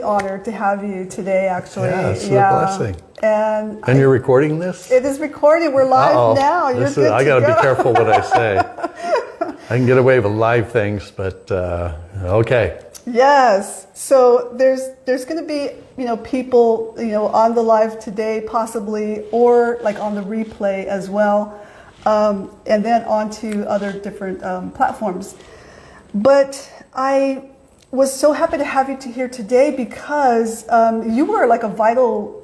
honored to have you today, actually. Yeah, it's a blessing. And you're recording this? It is recording. We're live now. You're good I got to be careful what I say. I can get away with live things, but okay. Yes. So there's going to be, people, on the live today possibly, or like on the replay as well, and then onto other different platforms. But I was so happy to have you here today because you were like a vital,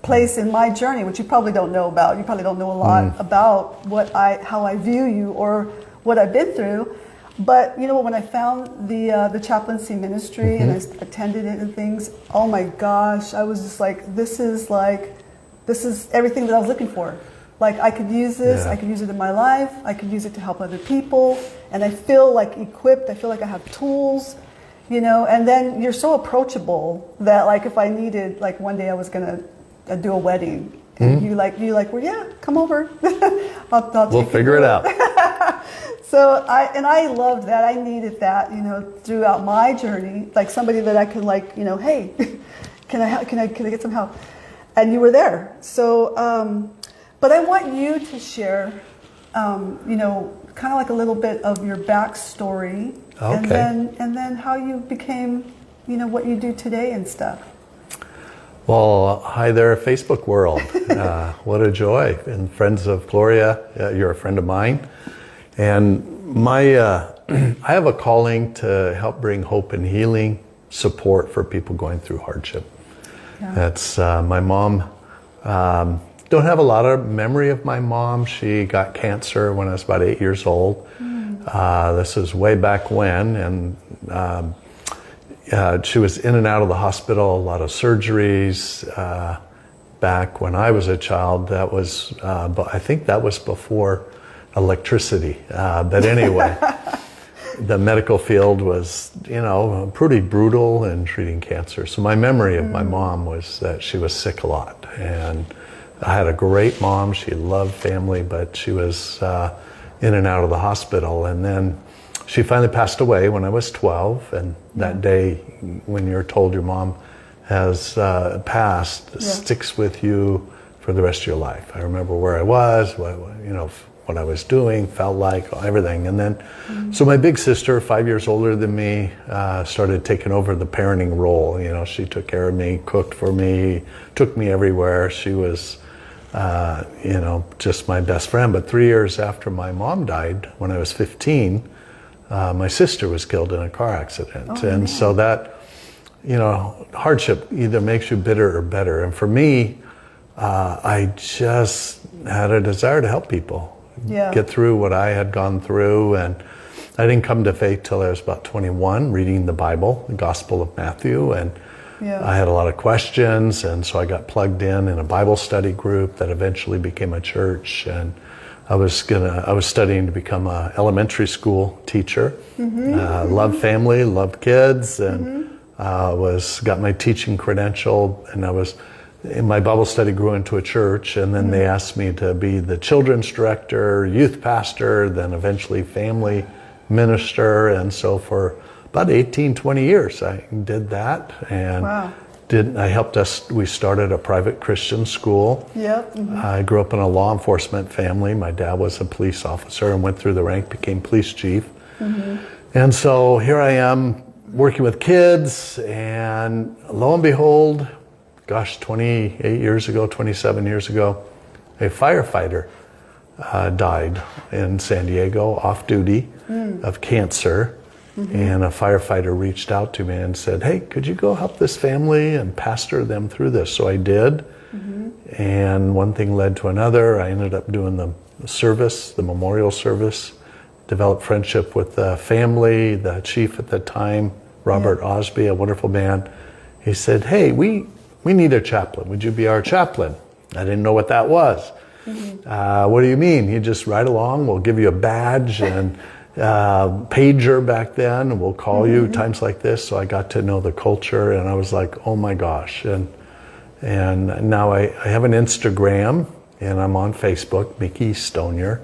place in my journey, which you probably don't know about. You probably don't know a lot about how I view you or what I've been through. But when I found the chaplaincy ministry and I attended it and things, oh my gosh, I was just like, this is everything that I was looking for. Like I could use this, I could use it in my life, I could use it to help other people, and I feel like equipped, I feel like I have tools, and then you're so approachable that like if I needed, like one day I was gonna do a wedding, and you well, yeah, come over. We'll figure it out. So I loved that. I needed that, throughout my journey, like somebody that I could hey, can I get some help? And you were there. So, but I want you to share, kind of like a little bit of your backstory, okay. and then how you became, what you do today and stuff. Well, hi there, Facebook world. What a joy. And friends of Gloria, you're a friend of mine. And I have a calling to help bring hope and healing, support for people going through hardship. Yeah. That's my mom. Don't have a lot of memory of my mom. She got cancer when I was about 8 years old. This is way back when, and she was in and out of the hospital, a lot of surgeries. Back when I was a child, that was, I think that was before electricity. But anyway, the medical field was, pretty brutal in treating cancer. So my memory of my mom was that she was sick a lot. And I had a great mom. She loved family, but she was in and out of the hospital. And then she finally passed away when I was 12. And that day when you're told your mom has passed sticks with you for the rest of your life. I remember where I was, what I was doing, felt like, everything. And then, so my big sister, 5 years older than me, started taking over the parenting role. She took care of me, cooked for me, took me everywhere. She was, just my best friend. But 3 years after my mom died, when I was 15, my sister was killed in a car accident. And so that, hardship either makes you bitter or better. And for me, I just had a desire to help people. Get through what I had gone through. And I didn't come to faith till I was about 21, reading the Bible, the Gospel of Matthew. And I had a lot of questions. And so I got plugged in a Bible study group that eventually became a church. And I was studying to become an elementary school teacher. Loved family, loved kids, and got my teaching credential. And my Bible study grew into a church, and then they asked me to be the children's director, youth pastor, then eventually family minister. And so for about 18, 20 years, I did that. And I helped us, we started a private Christian school. I grew up in a law enforcement family. My dad was a police officer and went through the rank, became police chief. And so here I am working with kids, and lo and behold, 28 years ago, 27 years ago, a firefighter died in San Diego, off duty, of cancer. And a firefighter reached out to me and said, hey, could you go help this family and pastor them through this? So I did. And one thing led to another. I ended up doing the service, the memorial service, developed friendship with the family, the chief at the time, Robert Osby, a wonderful man. He said, hey, we need a chaplain. Would you be our chaplain? I didn't know what that was. What do you mean? He just ride along, we'll give you a badge and pager back then, and we'll call you times like this. So I got to know the culture, and I was like, oh my gosh. And now I have an Instagram, and I'm on Facebook, Mickey Stonier.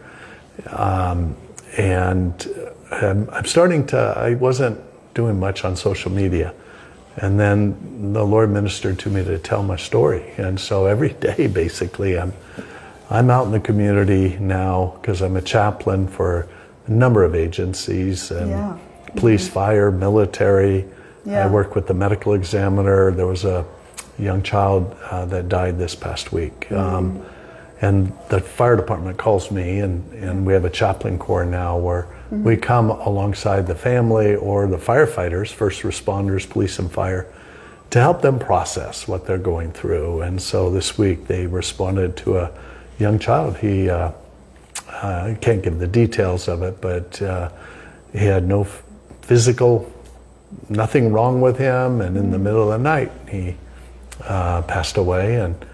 And I'm starting to, I wasn't doing much on social media. And then the Lord ministered to me to tell my story. And so every day, basically, I'm out in the community now because I'm a chaplain for a number of agencies and police, fire, military. I work with the medical examiner. There was a young child that died this past week. And the fire department calls me, and we have a chaplain corps now where we come alongside the family or the firefighters, first responders, police and fire, to help them process what they're going through. And so this week they responded to a young child. He, I can't give the details of it, but he had no physical, nothing wrong with him. And in the middle of the night, he passed away. And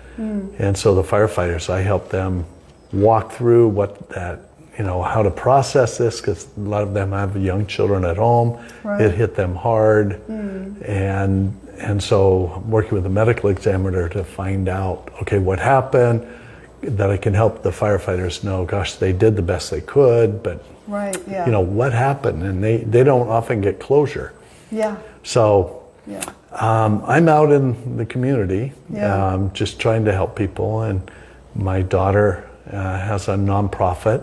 so the firefighters, I helped them walk through what that, how to process this, because a lot of them have young children at home. Right. It hit them hard. And so I'm working with the medical examiner to find out, okay, what happened, that I can help the firefighters know, gosh, they did the best they could, but what happened? And they don't often get closure. So I'm out in the community, just trying to help people. And my daughter has a nonprofit.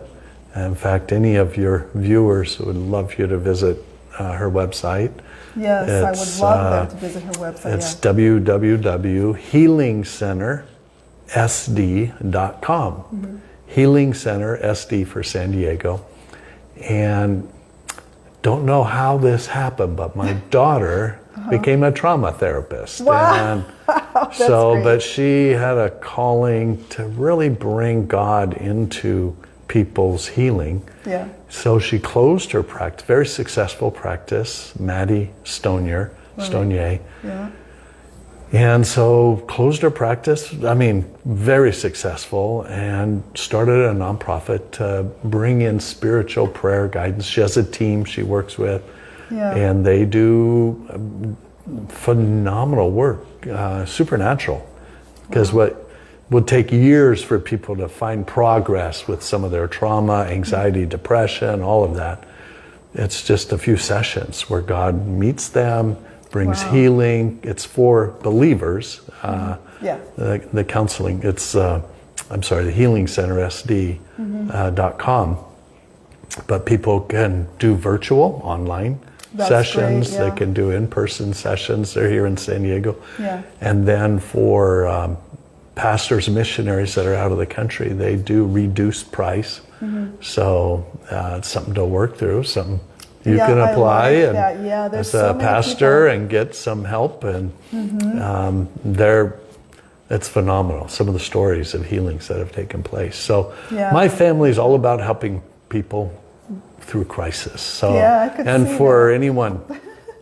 In fact, any of your viewers would love you to visit her website. Yes, I would love them to visit her website. It's www.healingcentersd.com. Healing Center SD for San Diego. And don't know how this happened, but my daughter became a trauma therapist. Wow. And so, but she had a calling to really bring God into people's healing. So she closed her practice, very successful practice, Maddie Stonier. And so closed her practice, very successful, and started a nonprofit to bring in spiritual prayer guidance. She has a team she works with, and they do phenomenal work, supernatural, because what would take years for people to find progress with some of their trauma, anxiety, depression, all of that. It's just a few sessions where God meets them, brings healing. It's for believers. The counseling, it's, the Healing Center SD.com. But people can do virtual, online sessions. Great, They can do in-person sessions. They're here in San Diego. And then for pastors, missionaries that are out of the country, they do reduced price. So it's something to work through, something you can apply as a pastor and get some help. And it's phenomenal, some of the stories of healings that have taken place. So my family is all about helping people through crisis. So and for anyone,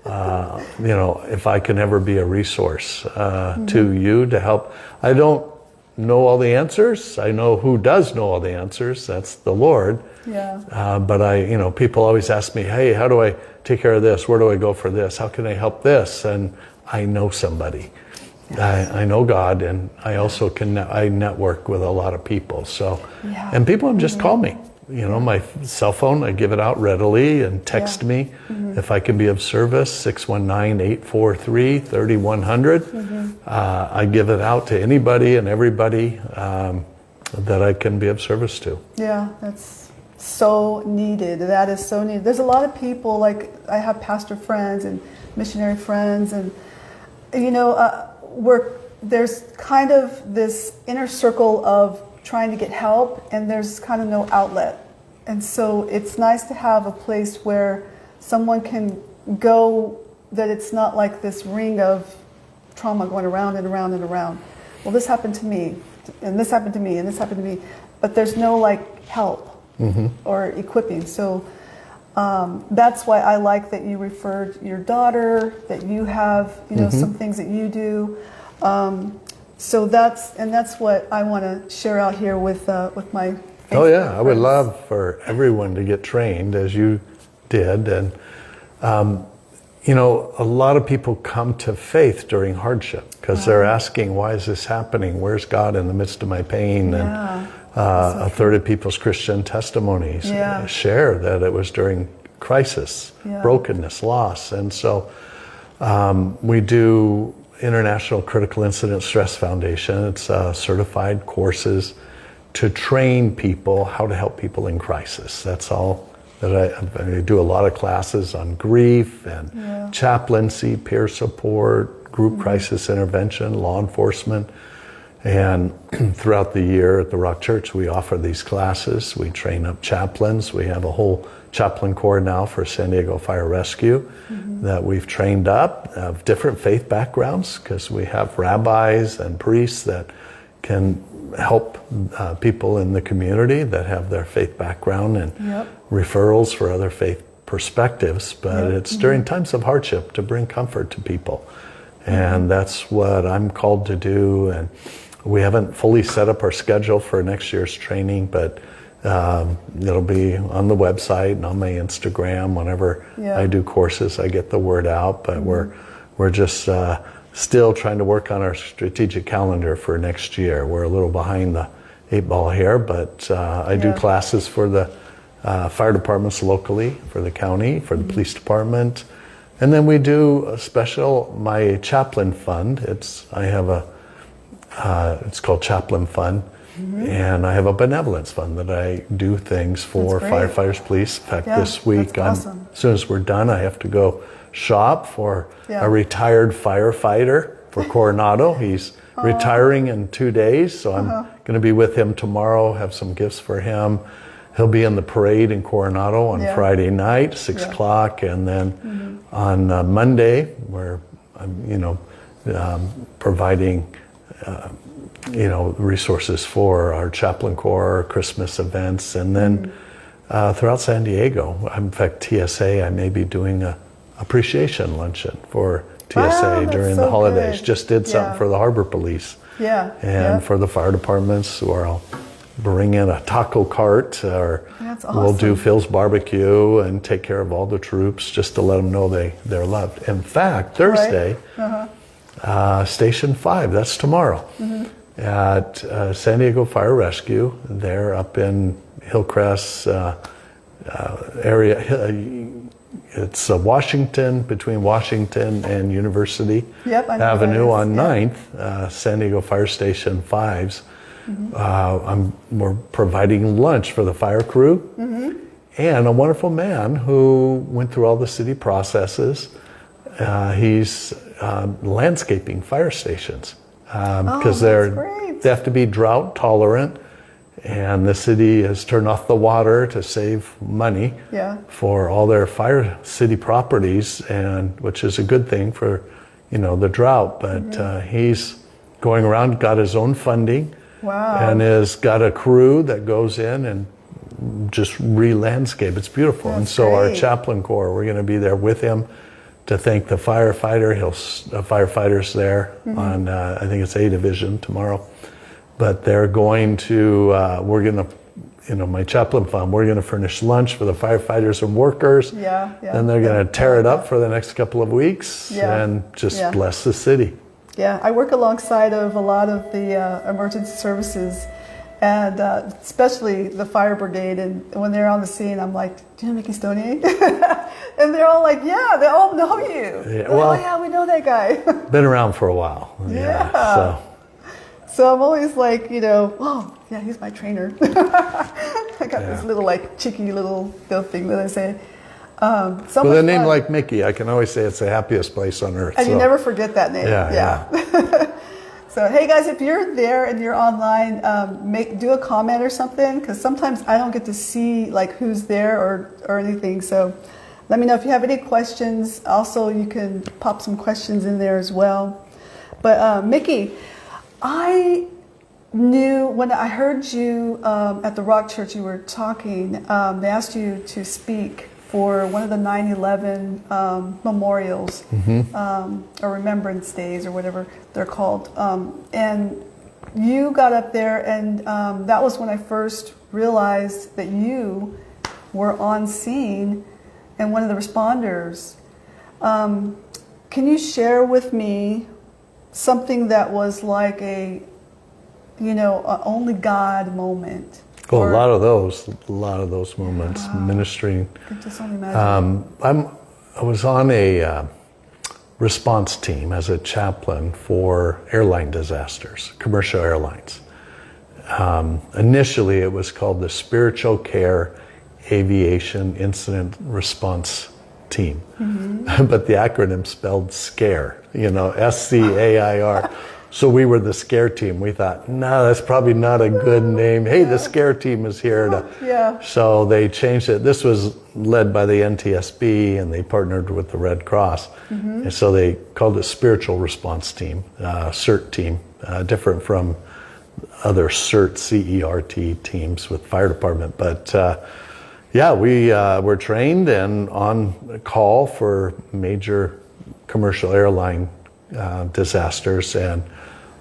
if I can ever be a resource to you to help. I don't know all the answers. I know who does know all the answers. That's the Lord. But people always ask me, hey, how do I take care of this? Where do I go for this? How can I help this? And I know somebody. I know God, and I also I network with a lot of people. So, and people have just called me. My cell phone, I give it out readily, and text me if I can be of service, 619-843-3100. I give it out to anybody and everybody that I can be of service to. That's so needed. That is so needed. There's a lot of people, like I have pastor friends and missionary friends, and there's kind of this inner circle of trying to get help, and there's kind of no outlet. And so it's nice to have a place where someone can go, that it's not like this ring of trauma going around and around and around. Well, this happened to me, and this happened to me, and this happened to me. But there's no help or equipping. So that's why I like that you referred your daughter, that you have some things that you do. So that's what I want to share out here with my Facebook I would love for everyone to get trained as you did. And a lot of people come to faith during hardship because they're asking, why is this happening? Where's God in the midst of my pain? And a third of people's Christian testimonies share that it was during crisis, brokenness, loss. And so We do International Critical Incident Stress Foundation. It's certified courses to train people how to help people in crisis. That's all that I do. A lot of classes on grief and chaplaincy, peer support, group crisis intervention, law enforcement. And throughout the year at the Rock Church, we offer these classes. We train up chaplains. We have a whole chaplain corps now for San Diego Fire Rescue that we've trained up of different faith backgrounds, because we have rabbis and priests that can help people in the community that have their faith background, and referrals for other faith perspectives. But it's during times of hardship to bring comfort to people. And that's what I'm called to do. And we haven't fully set up our schedule for next year's training, but it'll be on the website and on my Instagram. Whenever I do courses, I get the word out. But we're just still trying to work on our strategic calendar for next year. We're a little behind the 8 ball here, but I do classes for the fire departments locally, for the county, for the police department. And then we do a special, my chaplain fund. It's called Chaplain Fund. And I have a benevolence fund that I do things for firefighters, police. In fact, this week, awesome. As soon as we're done, I have to go shop for a retired firefighter for Coronado. He's retiring in 2 days, so I'm going to be with him tomorrow, have some gifts for him. He'll be in the parade in Coronado on Friday night, 6 o'clock, and then on Monday, where I'm, providing, resources for our chaplain corps, Christmas events, and then throughout San Diego. In fact, TSA, I may be doing a appreciation luncheon for TSA during the holidays. Good. Just did something for the harbor police. And for the fire departments, where I'll bring in a taco cart, or we'll do Phil's barbecue and take care of all the troops, just to let them know they're loved. In fact, Thursday, Station 5, that's tomorrow, at San Diego Fire Rescue. They're up in Hillcrest area. It's Washington, between Washington and University Avenue on 9th, San Diego Fire Station 5's. We're providing lunch for the fire crew, and a wonderful man who went through all the city processes. He's landscaping fire stations because they have to be drought tolerant, and the city has turned off the water to save money for all their fire city properties, and which is a good thing for the drought. But he's going around, got his own funding. And has got a crew that goes in and just re-landscape. It's beautiful. That's and so great. Our chaplain corps, we're going to be there with him to thank the firefighter. Firefighters there on, I think it's A Division tomorrow. But they're going to, we're going to, my chaplain fund, we're going to furnish lunch for the firefighters and workers. Then they're going to tear it up for the next couple of weeks and just bless the city. Yeah, I work alongside of a lot of the emergency services, and especially the fire brigade. And when they're on the scene, I'm like, "Do you know Mickey Stonier?" And they're all like, "Yeah, they all know you." Yeah, we know that guy. Been around for a while. So I'm always like, oh, yeah, he's my trainer. I got this little cheeky little thing that I say. With a name like Mickey, I can always say it's the happiest place on earth. And you never forget that name. So, hey guys, if you're there and you're online, do a comment or something, because sometimes I don't get to see who's there or anything. So let me know if you have any questions. Also, you can pop some questions in there as well. But Mickey, I knew when I heard you at the Rock Church, you were talking, they asked you to speak for one of the 9/11 memorials or remembrance days or whatever they're called. And you got up there, and that was when I first realized that you were on scene and one of the responders. Can you share with me something that was like a only God moment? Well, a lot of those moments, ministering. I can just only imagine. I was on response team as a chaplain for airline disasters, commercial airlines. Initially, it was called the Spiritual Care Aviation Incident Response Team, but the acronym spelled SCARE, SCAIR. So we were the SCARE team. We thought, no, that's probably not a good name. Hey, the SCARE team is here to. So they changed it. This was led by the NTSB, and they partnered with the Red Cross. And so they called it Spiritual Response Team, CERT team, different from other CERT, C-E-R-T teams with fire department. But we were trained and on call for major commercial airline disasters. And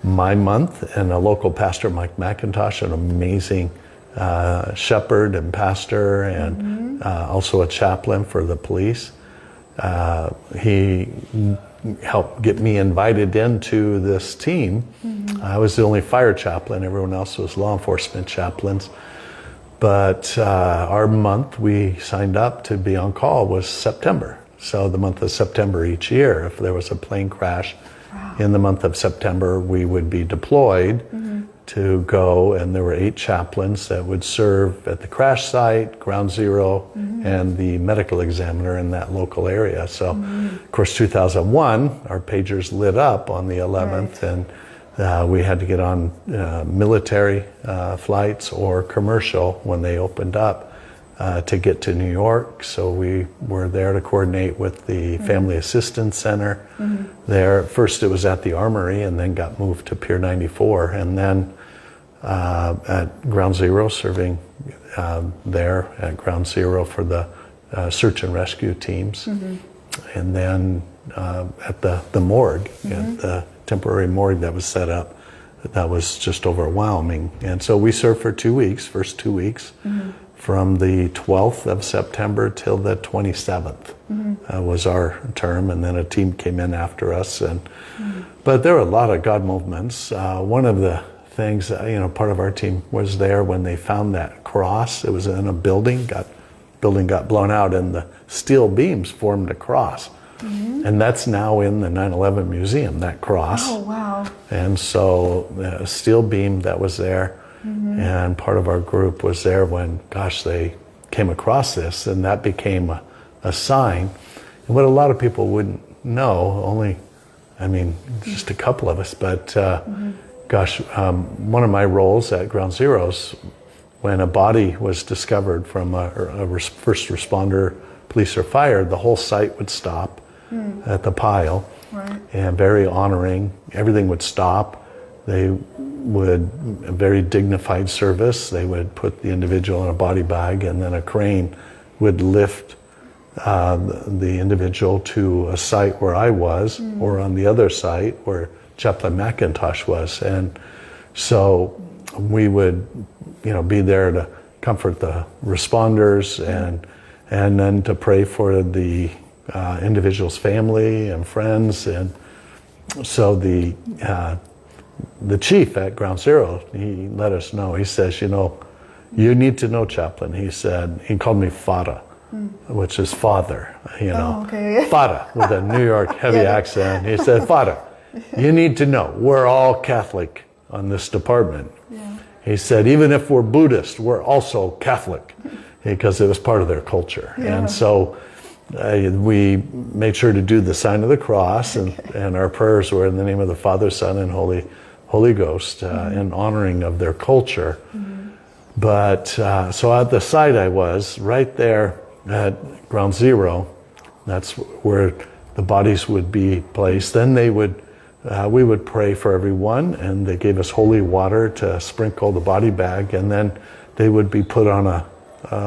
my month, and a local pastor, Mike McIntosh, an amazing shepherd and pastor, and also a chaplain for the police. He helped get me invited into this team. I was the only fire chaplain. Everyone else was law enforcement chaplains. But our month we signed up to be on call was September. So the month of September each year, if there was a plane crash in the month of September, we would be deployed to go, and there were 8 chaplains that would serve at the crash site, ground zero, and the medical examiner in that local area. So, of course, 2001, our pagers lit up on the 11th, and we had to get on military flights or commercial when they opened up to get to New York. So we were there to coordinate with the Family Assistance Center there. First it was at the Armory, and then got moved to Pier 94, and then at Ground Zero, serving there at Ground Zero for the search and rescue teams. And then at the morgue, at the temporary morgue that was set up, that was just overwhelming. And so we served for 2 weeks, first 2 weeks, from the 12th of September till the 27th was our term, and then a team came in after us. But there were a lot of God movements. One of the things, part of our team was there when they found that cross. It was in a building, building got blown out, and the steel beams formed a cross. And that's now in the 9/11 museum, that cross. Oh, wow. And so the steel beam that was there, and part of our group was there when, they came across this, and that became a sign. And what a lot of people wouldn't know, just a couple of us, but one of my roles at Ground Zeroes, when a body was discovered from a first responder, police or fire, the whole site would stop at the pile, and very honoring. Everything would stop. They would, a very dignified service. They would put the individual in a body bag, and then a crane would lift the individual to a site where I was, or on the other site where Chaplain McIntosh was. And so we would, be there to comfort the responders, and then to pray for the individual's family and friends. And so the chief at Ground Zero, he let us know. He says, you need to know, Chaplain. He said, he called me Fada, which is father, Fada, with a New York heavy accent. He said, Fada, you need to know, we're all Catholic on this department. He said, even if we're Buddhist, we're also Catholic, because it was part of their culture. And so we made sure to do the sign of the cross, and our prayers were in the name of the Father, Son, and Holy Ghost, in honoring of their culture. But so at the site I was, right there at Ground Zero, that's where the bodies would be placed. Then we would pray for everyone, and they gave us holy water to sprinkle the body bag, and then they would be put on a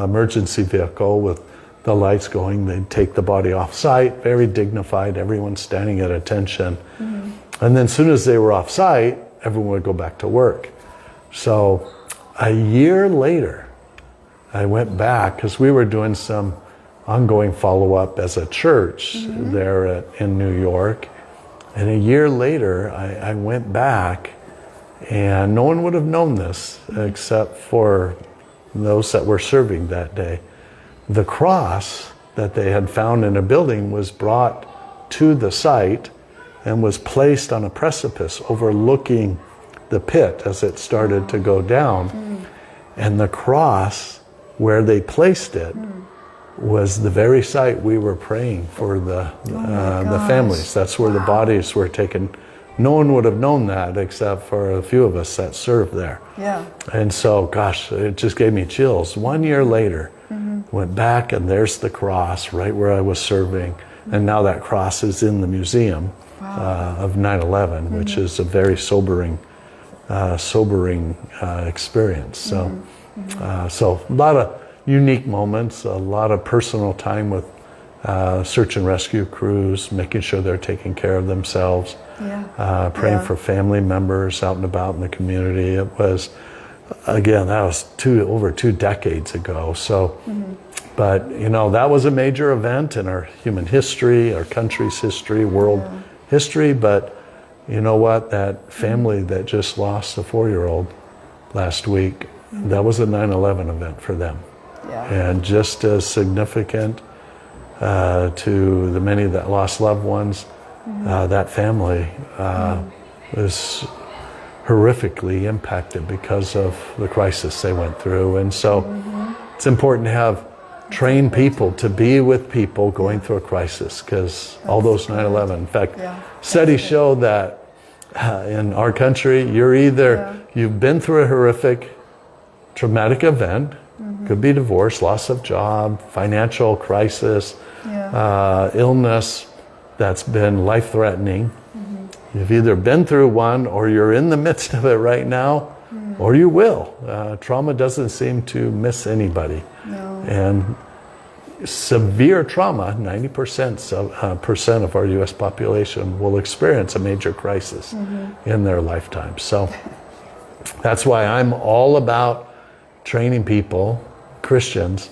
emergency vehicle with the lights going. They'd take the body off site, very dignified, everyone standing at attention. And then as soon as they were off site, everyone would go back to work. So a year later, I went back, because we were doing some ongoing follow-up as a church there in New York. And a year later, I went back, and no one would have known this except for those that were serving that day. The cross that they had found in a building was brought to the site and was placed on a precipice overlooking the pit as it started to go down. And the cross where they placed it was the very site we were praying for the families. That's where the bodies were taken. No one would have known that except for a few of us that served there. Yeah. And so, gosh, it just gave me chills. 1 year later, went back and there's the cross right where I was serving. And now that cross is in the museum of 9/11, which is a very sobering experience. So, so a lot of unique moments, a lot of personal time with search and rescue crews, making sure they're taking care of themselves, praying for family members out and about in the community. It was, again, that was over 2 decades ago. So, but you know, that was a major event in our human history, our country's history, world history. But you know what? That family that just lost a 4-year-old last week, that was a 9/11 event for them. And just as significant to the many that lost loved ones, that family was horrifically impacted because of the crisis they went through. And so it's important to have trained people to be with people going through a crisis, because all those 9/11, in fact, studies show that in our country, you've been through a horrific traumatic event, could be divorce, loss of job, financial crisis, illness that's been life-threatening. You've either been through one, or you're in the midst of it right now, or you will. Trauma doesn't seem to miss anybody. And severe trauma, 90% of our U.S. population will experience a major crisis in their lifetime. So that's why I'm all about training people, Christians,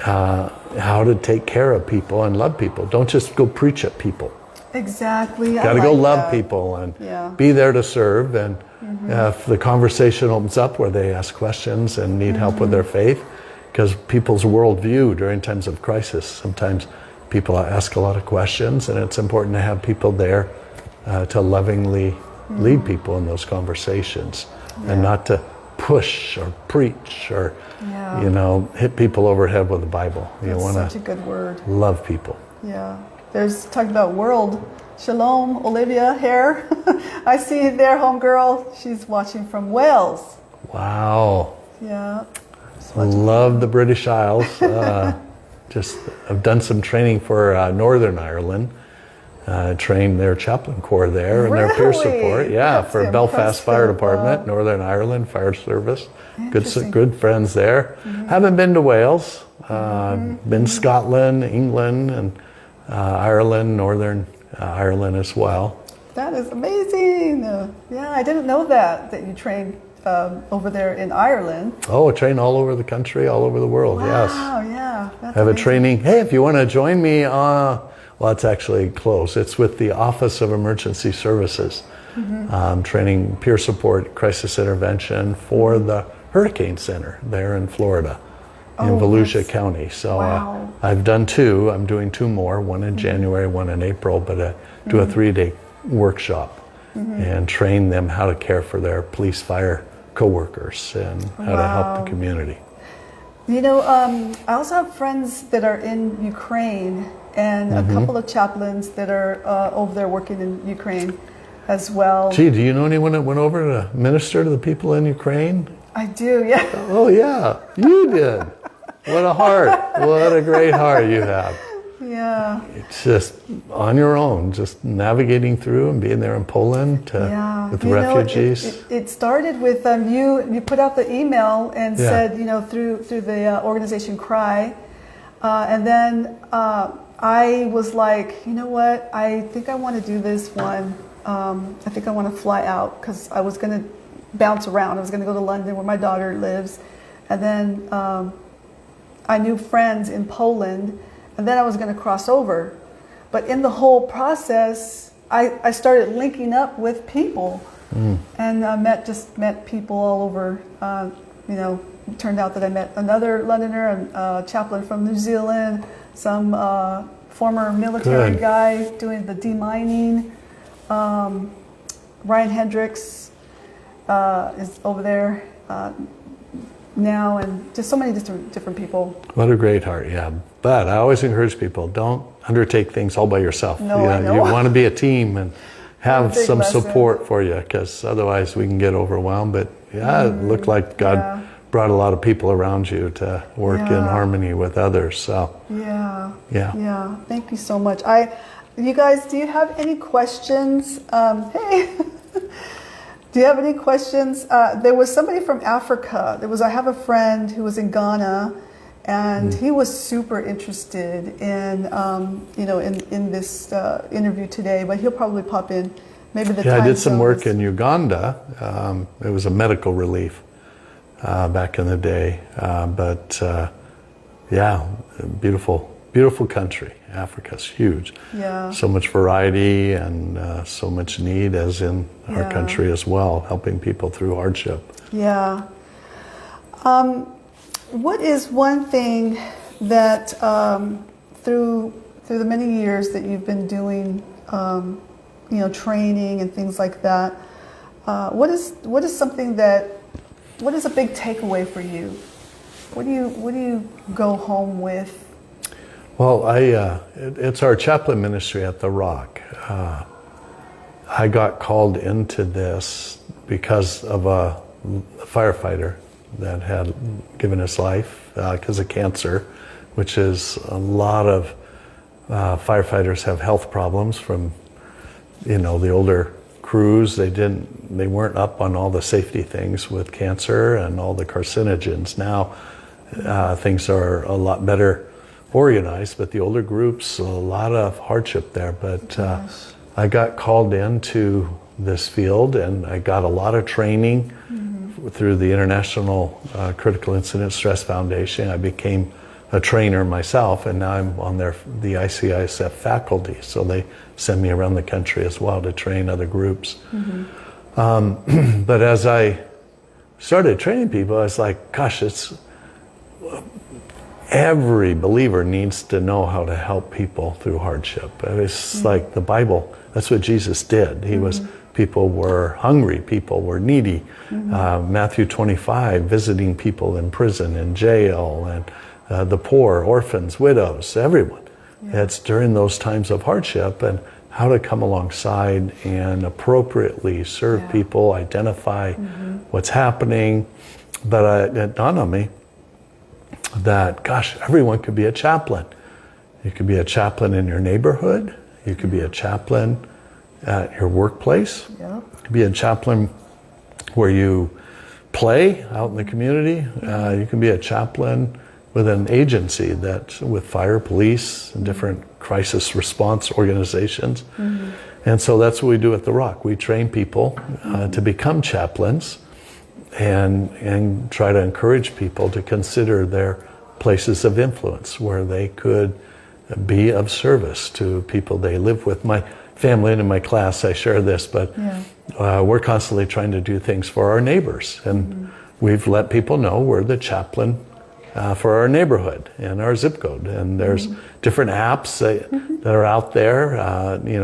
how to take care of people and love people. Don't just go preach at people. Exactly. Got to go love people and be there to serve. And if the conversation opens up where they ask questions and need help with their faith, because people's worldview during times of crisis, sometimes people ask a lot of questions, and it's important to have people there to lovingly lead people in those conversations, and not to push or preach or you know, hit people overhead with the Bible. You want such a good word. Love people. Yeah. There's talking about world. Shalom, Olivia here. I see you there, homegirl. She's watching from Wales. Wow. Yeah. Love the British Isles. Just I've done some training for Northern Ireland. Trained their chaplain corps there and their peer support. Yeah, for Belfast Fire Department, Northern Ireland Fire Service. Good friends there. Haven't been to Wales. Been Scotland, England, and Ireland, Northern Ireland as well. That is amazing. Yeah, I didn't know that you trained over there in Ireland. Oh, I train all over the country, all over the world. Yes. Wow, yeah. That's I have amazing. a training. Hey, if you want to join me, well, it's actually close. It's with the Office of Emergency Services. Training peer support, crisis intervention for the Hurricane Center there in Florida, in Volusia County. So I've done 2. I'm doing 2 more, one in January, one in April, but I do a 3-day workshop and train them how to care for their police fire coworkers and how to help the community. You know, I also have friends that are in Ukraine, and a couple of chaplains that are over there working in Ukraine as well. Gee, do you know anyone that went over to minister to the people in Ukraine? I do, yeah. Oh, yeah, you did. What a heart. What a great heart you have. Yeah. It's just on your own, just navigating through and being there in Poland with the refugees. It started with you put out the email and said, you know, through the organization Cry. And then I was like, you know what, I think I want to do this one. I think I want to fly out, because I was going to bounce around. I was going to go to London where my daughter lives. And then I knew friends in Poland. And then I was going to cross over. But in the whole process, I started linking up with people. And I met people all over. You know, it turned out that I met another Londoner, a chaplain from New Zealand, some former military Good. guy doing the demining. Ryan Hendricks is over there now, and just so many different people. What a great heart, yeah. But I always encourage people, don't undertake things all by yourself. No, I know. You want to be a team and have Big some lesson. support for you, because otherwise we can get overwhelmed. But yeah, it looked like God Yeah. brought a lot of people around you to work in Yeah. harmony with others. So Yeah. Yeah. Yeah. Thank you so much. You guys, do you have any questions? Hey. Do you have any questions? There was somebody from Africa. I have a friend who was in Ghana, and he was super interested in, in this interview today. But he'll probably pop in. Maybe the yeah, I time did some work zones. in Uganda. It was a medical relief back in the day. Yeah, beautiful country. Africa's huge. Yeah. So much variety and so much need, as in our Yeah. country as well, helping people through hardship. Yeah. What is one thing that through the many years that you've been doing, training and things like that? What is a big takeaway for you? What do you go home with? Well, it's our chaplain ministry at the Rock. I got called into this because of a firefighter that had given his life because of cancer, which is a lot of firefighters have health problems from, the older crews. They weren't up on all the safety things with cancer and all the carcinogens. Now things are a lot better organized, but the older groups, a lot of hardship there. But I got called into this field, and I got a lot of training through the International Critical Incident Stress Foundation. I became a trainer myself, and now I'm on the ICISF faculty, so they send me around the country as well to train other groups. But as I started training people, I was like, gosh, every believer needs to know how to help people through hardship. It's like the Bible, that's what Jesus did. People were hungry, people were needy. Matthew 25, visiting people in prison, in jail, and the poor, orphans, widows, everyone. Yeah. It's during those times of hardship, and how to come alongside and appropriately serve people, identify what's happening. But it dawned on me that, gosh, everyone could be a chaplain. You could be a chaplain in your neighborhood. You could be a chaplain at your workplace. Yeah. You could be a chaplain where you play out in the community. You can be a chaplain with an agency with fire, police, and different crisis response organizations. And so that's what we do at The Rock. We train people to become chaplains and try to encourage people to consider their places of influence where they could be of service to people they live with. My family and in my class, I share this, but we're constantly trying to do things for our neighbors. And we've let people know we're the chaplain for our neighborhood and our zip code. And there's different apps that are out there,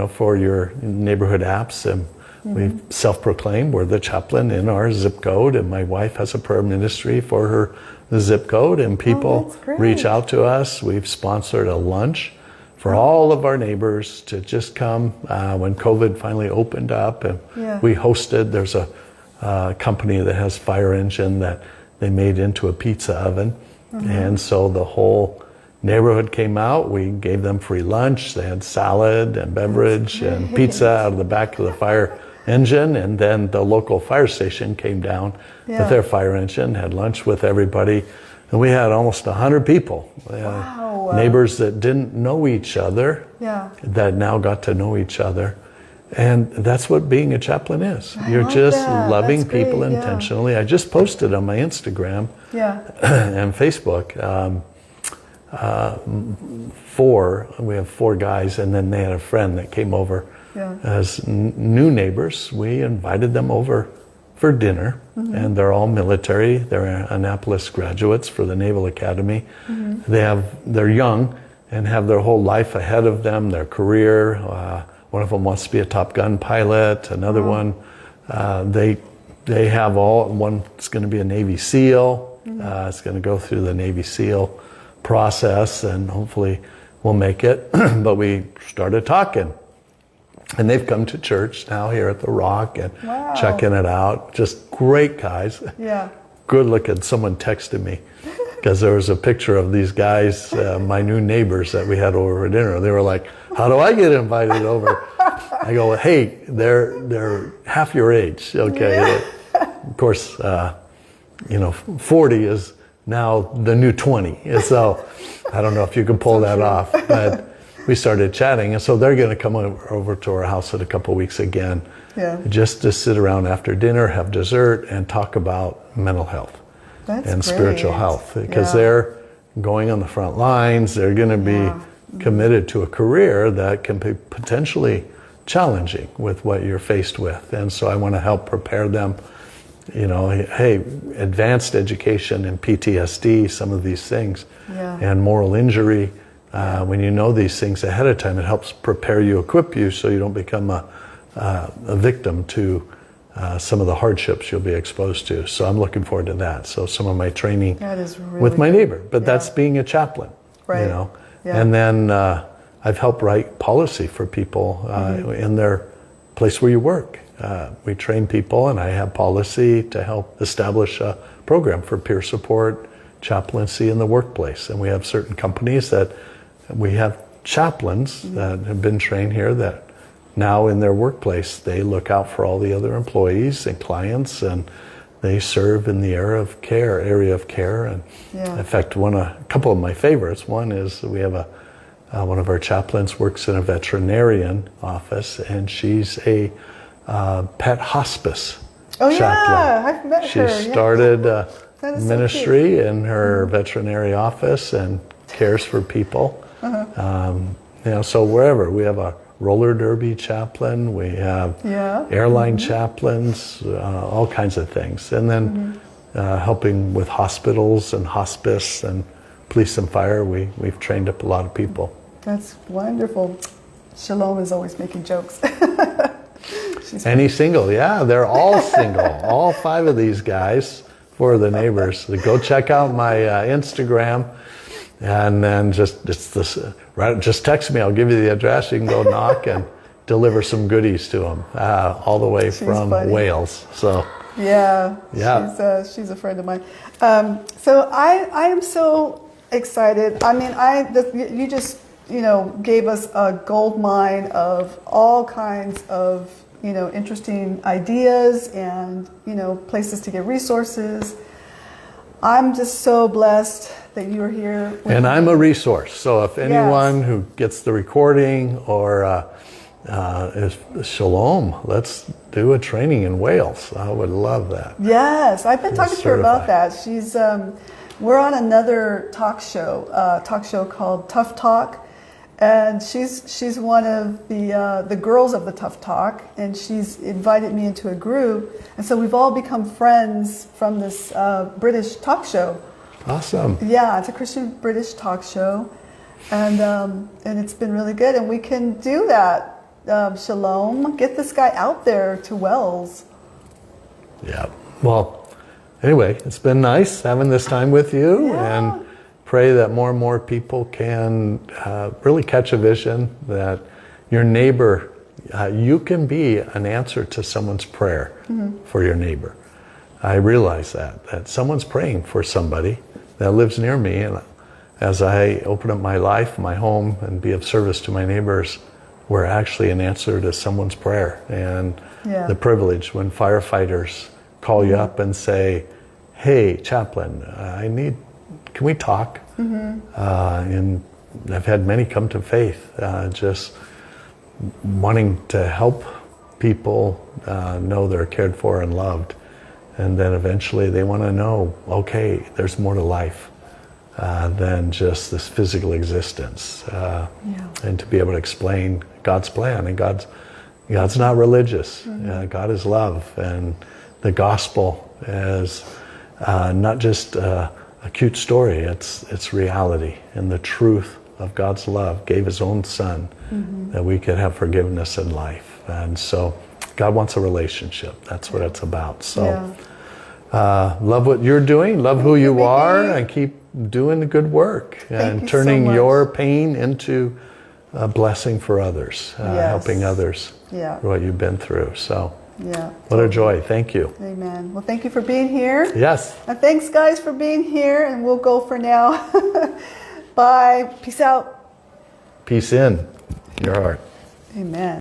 for your neighborhood apps. And we self-proclaim we're the chaplain in our zip code. And my wife has a prayer ministry for her zip code. And people reach out to us. We've sponsored a lunch for all of our neighbors to just come when COVID finally opened up. And we hosted, there's a company that has fire engine that they made into a pizza oven. And so the whole neighborhood came out. We gave them free lunch. They had salad and beverage and pizza out of the back of the fire engine. And then the local fire station came down with their fire engine, had lunch with everybody. And we had almost 100 people, neighbors that didn't know each other, that now got to know each other. And that's what being a chaplain is. You're just loving people intentionally. I just posted on my Instagram and Facebook, we have 4 guys, and then they had a friend that came over as new neighbors. We invited them over for dinner, and they're all military. They're Annapolis graduates for the Naval Academy. They're young, and have their whole life ahead of them, their career. One of them wants to be a Top Gun pilot. Another one, they have one's going to be a Navy SEAL. It's going to go through the Navy SEAL process, and hopefully we'll make it. But we started talking, and they've come to church now here at the Rock and checking it out. Just great guys. Yeah. Good looking. Someone texted me because there was a picture of these guys, my new neighbors that we had over for dinner. They were like, "How do I get invited over?" I go, "Hey, they're half your age, okay?" Yeah. Of course, 40 is now the new 20. And so I don't know if you can pull that off, but we started chatting, and so they're going to come over to our house in a couple of weeks again, just to sit around after dinner, have dessert, and talk about mental health and spiritual health, because they're going on the front lines. They're going to be committed to a career that can be potentially challenging with what you're faced with, and so I want to help prepare them. Hey, advanced education in PTSD, some of these things, and moral injury. When you know these things ahead of time, it helps prepare you, equip you, so you don't become a victim to some of the hardships you'll be exposed to. So I'm looking forward to that. So some of my training with my neighbor, but that's being a chaplain, And then I've helped write policy for people in their place where you work. We train people, and I have policy to help establish a program for peer support, chaplaincy in the workplace. And we have certain companies that we have chaplains that have been trained here that now in their workplace, they look out for all the other employees and clients, and they serve in the area of care. And in fact, a couple of my favorites, one is we have one of our chaplains works in a veterinarian office, and she's a pet hospice chaplain. Yeah, I've met her. She started ministry in her veterinary office and cares for people. So wherever, we have a roller derby chaplain, we have airline chaplains, all kinds of things. And then helping with hospitals and hospice and police and fire, we've trained up a lot of people. That's wonderful. Shalom is always making jokes. And he's single, they're all single. All 5 of these guys, for the neighbors. So go check out my Instagram, and then just text me. I'll give you the address. You can go knock and deliver some goodies to them, all the way from Wales. So she's a friend of mine. So I am so excited. I mean, you just gave us a gold mine of all kinds of interesting ideas and places to get resources. I'm just so blessed that you are here. And I'm a resource. So if anyone who gets the recording or is Shalom, let's do a training in Wales. I would love that. Yes, I've been talking to her about that. She's we're on another talk show called Tough Talk. And she's one of the girls of the Tough Talk, and she's invited me into a group, and so we've all become friends from this British talk show. Awesome. Yeah, it's a Christian British talk show, and it's been really good, and we can do that. Shalom, get this guy out there to Wells. Yeah. Well, anyway, it's been nice having this time with you, and pray that more and more people can really catch a vision that your neighbor, you can be an answer to someone's prayer for your neighbor. I realize that someone's praying for somebody that lives near me, and as I open up my life, my home, and be of service to my neighbors, we're actually an answer to someone's prayer. And the privilege when firefighters call you up and say, "Hey, chaplain, can we talk?" And I've had many come to faith, just wanting to help people know they're cared for and loved. And then eventually they want to know, okay, there's more to life than just this physical existence. And to be able to explain God's plan. And God's not religious. God is love. And the gospel is not just a cute story. It's reality and the truth of God's love, gave his own son that we could have forgiveness in life. And so God wants a relationship. That's what it's about. So love what you're doing, love who you are, and keep doing the good work and turning your pain into a blessing for others, helping others through what you've been through. So what a joy. Thank you. Amen. Well, thank you for being here. Yes. And thanks, guys, for being here. And we'll go for now. Bye. Peace out. Peace in your heart. Amen.